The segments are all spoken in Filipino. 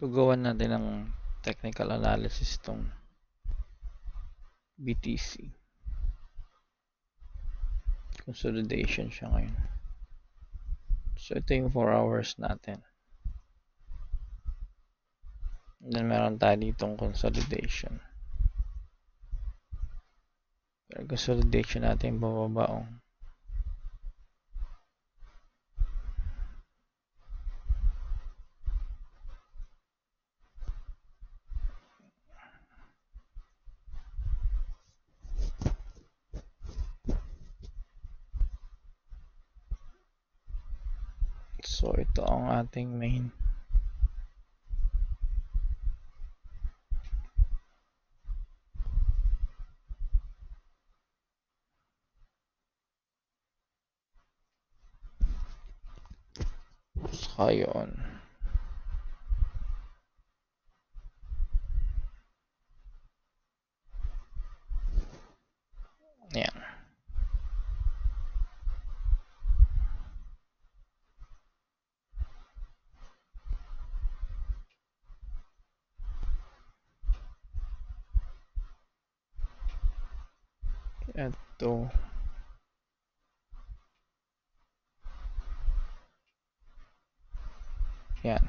Gagawan natin ng technical analysis tong BTC. Consolidation siya ngayon. So, ito yung 4 hours natin. And then, meron tayo ditong consolidation. Pero consolidation natin bababa. So, ito ang ating main. Saka yun. Ayan. Ito. Yan.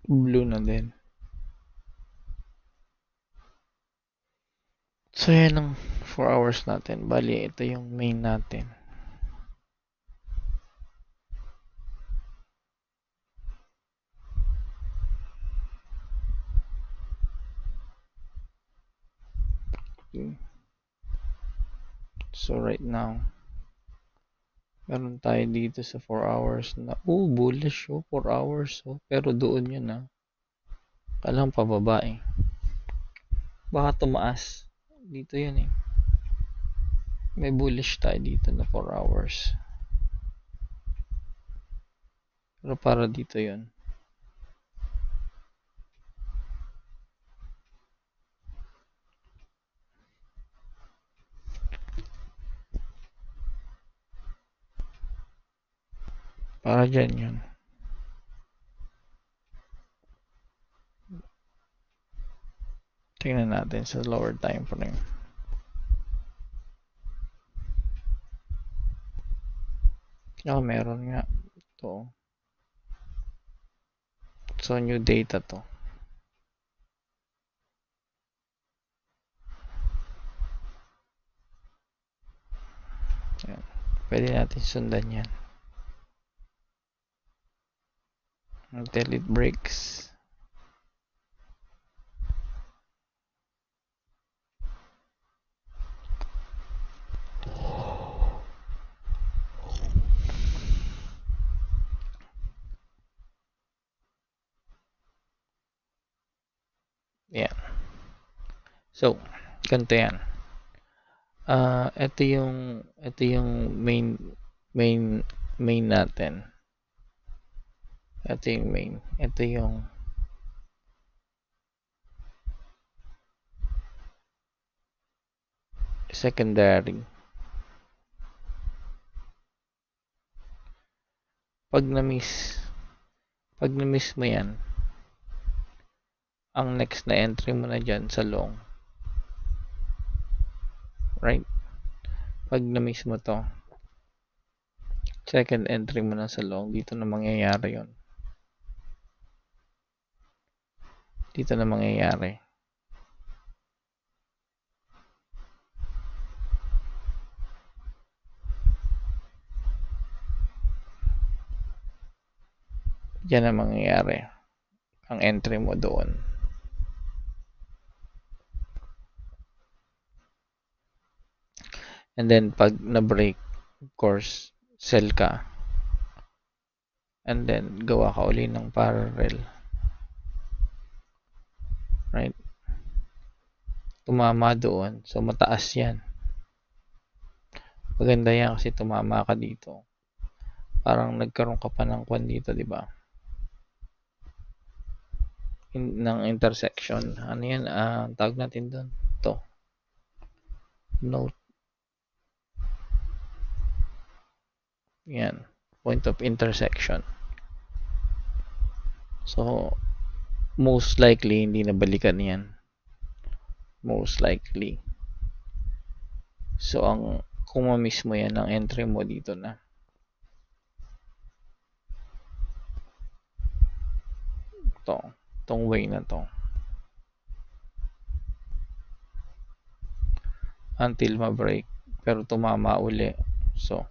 Blue na din. So, yan ang 4 hours natin. Bali, ito yung main natin. Okay. So, right now, meron tayo dito sa 4 hours na, bullish 4 hours. Pero doon yun Kalang pababa Baka tumaas. Dito yun May bullish tayo dito na 4 hours. Pero para dito yun. Para dyan yun. Tingnan natin sa lower time frame. Meron nga. Ito. So, new data to. Ayan. Pwede natin sundan yan. Until it breaks. Yan. So, ganito yan. Ito yung main natin. Ito yung main. Ito yung secondary. Pag na-miss mo yan, ang next na entry mo na dyan sa long. Right? Pag na-miss mo to, second entry mo na sa long, dito na mangyayari yon. Dito na mangyayari. Diyan na mangyayari ang entry mo doon. And then, pag na-break, of course, sell ka. And then, gawa ka uli ng parallel. Right? Tumama doon. So, mataas yan. Maganda yan kasi tumama ka dito. Parang nagkaroon ka pa ng kwan dito, di ba? Ng intersection. Ano yan? Tawag natin doon. To. Note. Yan. Point of intersection. So, most likely, hindi na balikan yan. Most likely. So, kung ma-miss mo yan, ang entry mo dito na. Tong way na to. Until ma-break. Pero tumama uli. So,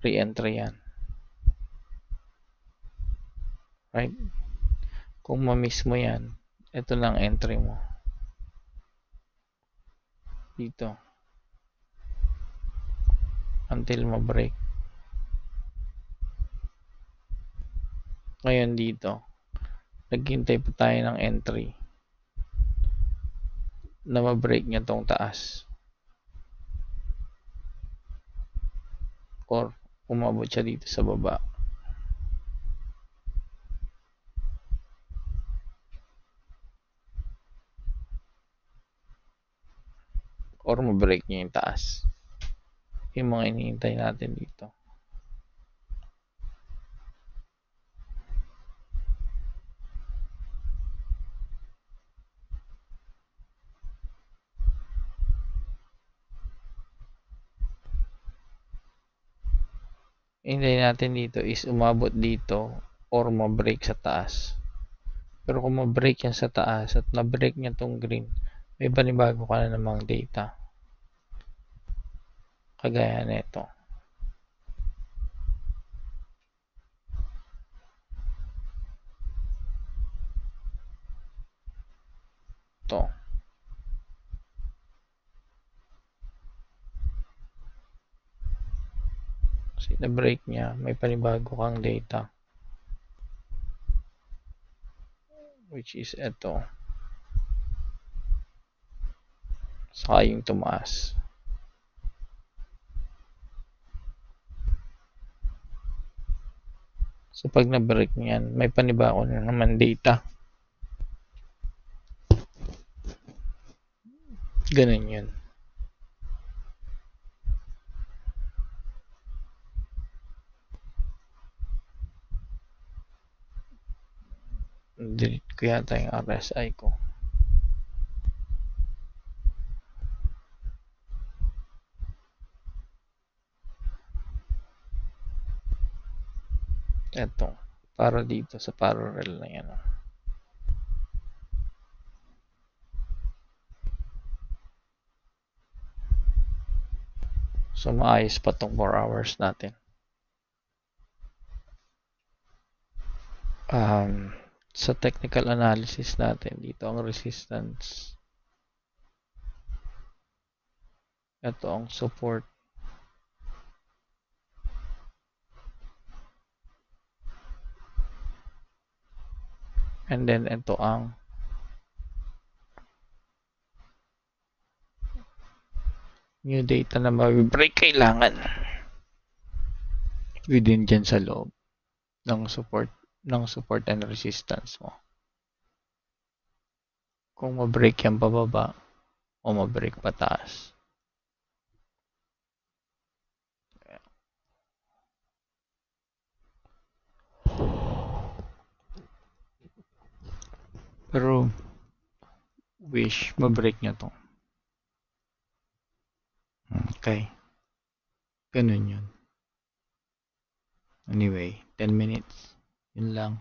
re-entry yan. Right? Kung ma-miss mo yan, ito lang entry mo. Dito. Until ma-break. Ngayon dito, naghintay pa tayo ng entry na ma-break niya tong taas. Or umabot siya dito sa baba. Or ma-break niya yung taas. Yung mga hinihintay natin dito. Hintayin natin dito is umabot dito or ma-break sa taas. Pero kung ma-break yan sa taas at na-break niya tong green, may panibago ka na namang data. Kagaya nito. To. Kasi na-break niya, may panibago kang data. Which is ito. Saka yung tumaas. So, pag na-break niyan, may panibago na naman data. Ganun yun. Delete ko yata yung RSI ko. Eto. Para dito sa parallel na yan. So, maayos pa tong 4 hours natin. Sa technical analysis natin, dito ang resistance. Ito ang support. And then, ito ang new data na mag-break kailangan within dyan sa loob ng support and resistance mo. Kung ma-break yan pababa o ma-break pataas. Pero wish ma-break niya to. Okay. Ganun yun. Anyway, 10 minutes. Yun lang.